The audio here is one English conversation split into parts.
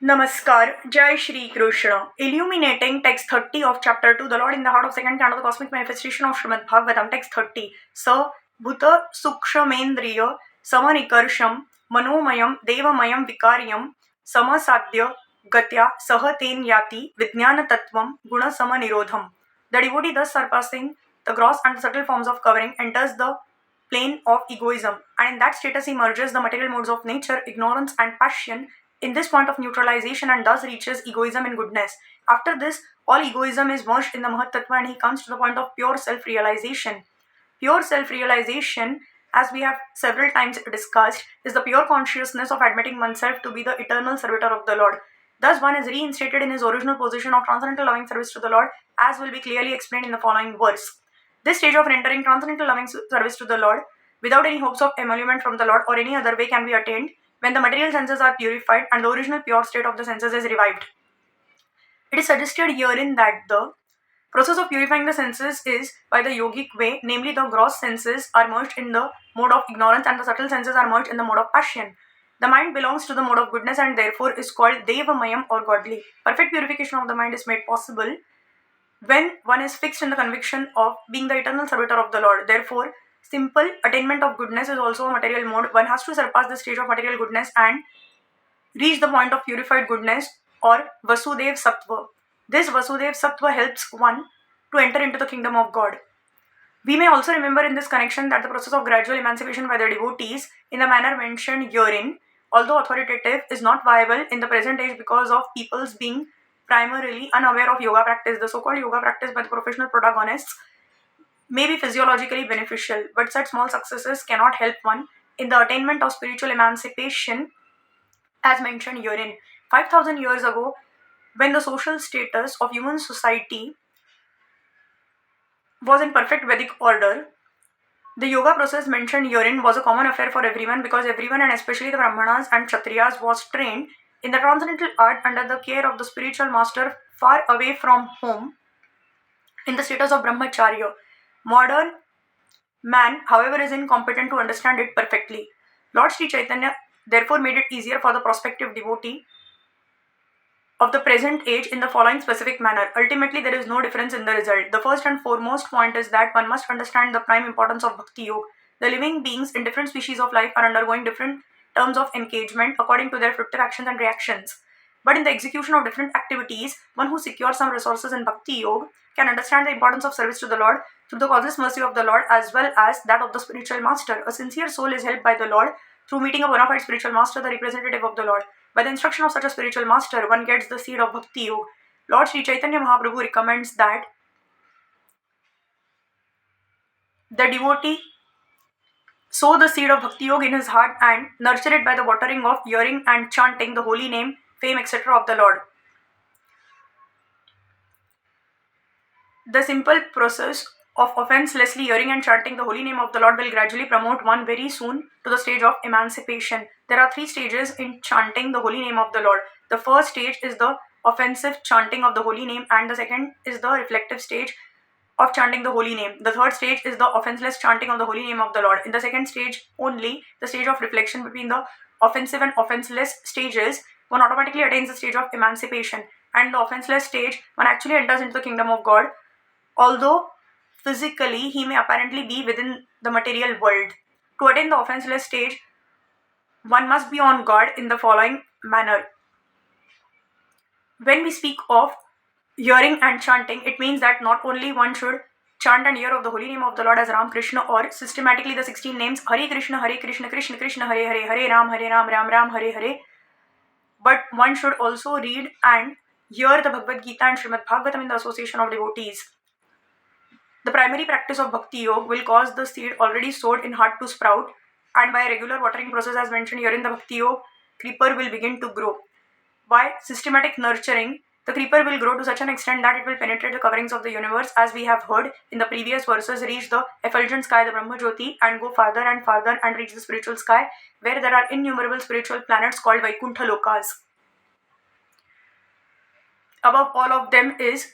Namaskar, Jai Shri Krishna. Illuminating text 30 of chapter 2, the Lord in the heart of second canto, the cosmic manifestation of Srimad Bhagavatam, text 30. Sa Bhuta Sukshamendriya Samanikarsham Manomayam Devamayam Vikaryam Samasadya Gatya Sahaten Yati Vijnana Tattvam Guna Samanirodham. The devotee, thus surpassing the gross and the subtle forms of covering, enters the plane of egoism, and in that status he merges the material modes of nature, ignorance and passion in this point of neutralization, and thus reaches egoism in goodness. After this, all egoism is merged in the Mahat Tattva, and he comes to the point of pure self-realization. Pure self-realization, as we have several times discussed, is the pure consciousness of admitting oneself to be the eternal servitor of the Lord. Thus one is reinstated in his original position of transcendental loving service to the Lord, as will be clearly explained in the following verse. This stage of rendering transcendental loving service to the Lord, without any hopes of emolument from the Lord or any other way, can be attained when the material senses are purified and the original pure state of the senses is revived. It is suggested herein that the process of purifying the senses is by the yogic way, namely the gross senses are merged in the mode of ignorance and the subtle senses are merged in the mode of passion. The mind belongs to the mode of goodness and therefore is called Devamayam or godly. Perfect purification of the mind is made possible when one is fixed in the conviction of being the eternal servitor of the Lord. Therefore, simple attainment of goodness is also a material mode. One has to surpass the stage of material goodness and reach the point of purified goodness or Vasudev Sattva. This Vasudev Sattva helps one to enter into the kingdom of God. We may also remember in this connection that the process of gradual emancipation by the devotees in the manner mentioned herein, although authoritative, is not viable in the present age because of people's being primarily unaware of yoga practice. The so-called yoga practice by the professional protagonists may be physiologically beneficial, but such small successes cannot help one in the attainment of spiritual emancipation as mentioned herein. 5,000 years ago, when the social status of human society was in perfect Vedic order, the yoga process mentioned herein was a common affair for everyone because everyone, and especially the Brahmanas and Kshatriyas, was trained in the transcendental art under the care of the spiritual master far away from home in the status of brahmacharya. Modern man, however, is incompetent to understand it perfectly. Lord Sri Chaitanya therefore made it easier for the prospective devotee of the present age in the following specific manner. Ultimately, there is no difference in the result. The first and foremost point is that one must understand the prime importance of Bhakti Yoga. The living beings in different species of life are undergoing different terms of engagement according to their fruitive actions and reactions. But in the execution of different activities, one who secures some resources in Bhakti Yoga can understand the importance of service to the Lord through the causeless mercy of the Lord as well as that of the spiritual master. A sincere soul is helped by the Lord through meeting a bona fide spiritual master, the representative of the Lord. By the instruction of such a spiritual master, one gets the seed of Bhakti Yoga. Lord Sri Chaitanya Mahaprabhu recommends that the devotee sow the seed of Bhakti Yoga in his heart and nurture it by the watering of hearing and chanting the holy name, fame, etc. of the Lord. The simple process of offenselessly hearing and chanting the holy name of the Lord will gradually promote one very soon to the stage of emancipation. There are 3 stages in chanting the holy name of the Lord. The first stage is the offensive chanting of the holy name, and the second is the reflective stage of chanting the holy name. The third stage is the offenseless chanting of the holy name of the Lord. In the second stage only, the stage of reflection between the offensive and offenseless stages, one automatically attains the stage of emancipation. And the offenseless stage, one actually enters into the kingdom of God, although physically he may apparently be within the material world. To attain the offenseless stage, one must be on guard in the following manner. When we speak of hearing and chanting, it means that not only one should chant and hear of the holy name of the Lord as Ram Krishna or systematically the 16 names Hare Krishna, Krishna Krishna Hare Hare, Hare Ram, Ram Ram, Hare Hare, but one should also read and hear the Bhagavad Gita and Srimad Bhagavatam in the association of devotees. The primary practice of Bhakti Yoga will cause the seed already sowed in heart to sprout, and by a regular watering process as mentioned here in the Bhakti Yoga, creeper will begin to grow. By systematic nurturing, the creeper will grow to such an extent that it will penetrate the coverings of the universe, as we have heard in the previous verses, reach the effulgent sky, the Brahma Jyoti, and go farther and farther and reach the spiritual sky, where there are innumerable spiritual planets called Vaikuntha Lokas. Above all of them is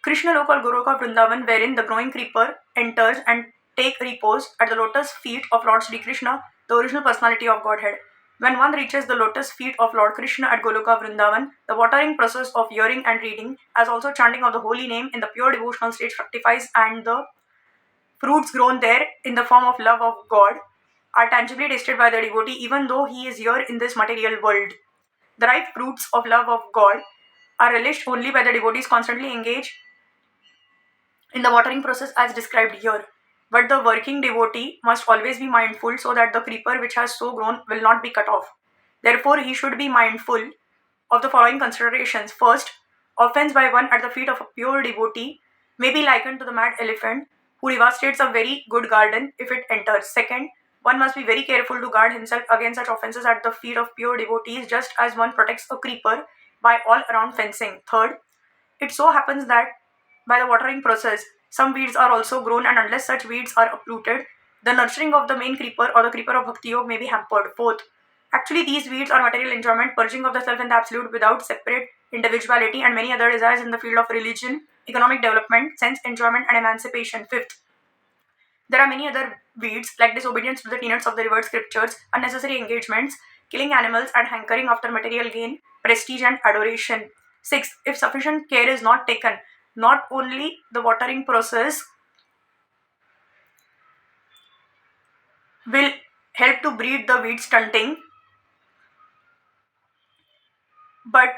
Krishna Lokal Goroka Vrindavan, wherein the growing creeper enters and take repose at the lotus feet of Lord Sri Krishna, the original personality of Godhead. When one reaches the lotus feet of Lord Krishna at Goloka Vrindavan, the watering process of hearing and reading, as also chanting of the holy name in the pure devotional state fructifies, and the fruits grown there in the form of love of God are tangibly tasted by the devotee even though he is here in this material world. The ripe fruits of love of God are relished only by the devotees constantly engaged in the watering process as described here. But the working devotee must always be mindful so that the creeper which has so grown will not be cut off. Therefore, he should be mindful of the following considerations. First, offense by one at the feet of a pure devotee may be likened to the mad elephant who devastates a very good garden if it enters. Second, one must be very careful to guard himself against such offenses at the feet of pure devotees just as one protects a creeper by all around fencing. Third, it so happens that by the watering process, some weeds are also grown, and unless such weeds are uprooted, the nurturing of the main creeper or the creeper of Bhakti Yoga may be hampered. Fourth, actually these weeds are material enjoyment, purging of the self and the absolute without separate individuality, and many other desires in the field of religion, economic development, sense enjoyment, and emancipation. Fifth, there are many other weeds like disobedience to the tenets of the revered scriptures, unnecessary engagements, killing animals, and hankering after material gain, prestige, and adoration. Sixth, if sufficient care is not taken, not only the watering process will help to breed the weed stunting, but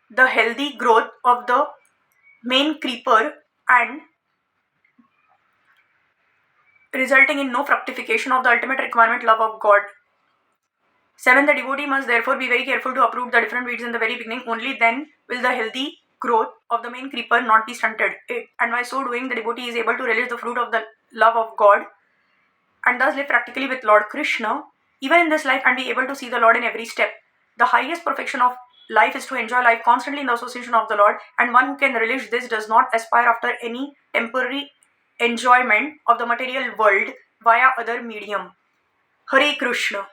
the healthy growth of the main creeper and resulting in no fructification of the ultimate requirement love of God. 7. The devotee must therefore be very careful to uproot the different weeds in the very beginning. Only then will the healthy growth of the main creeper not be stunted. 8. And by so doing, the devotee is able to relish the fruit of the love of God and thus live practically with Lord Krishna, even in this life, and be able to see the Lord in every step. The highest perfection of life is to enjoy life constantly in the association of the Lord, and one who can relish this does not aspire after any temporary enjoyment of the material world via other medium. Hare Krishna.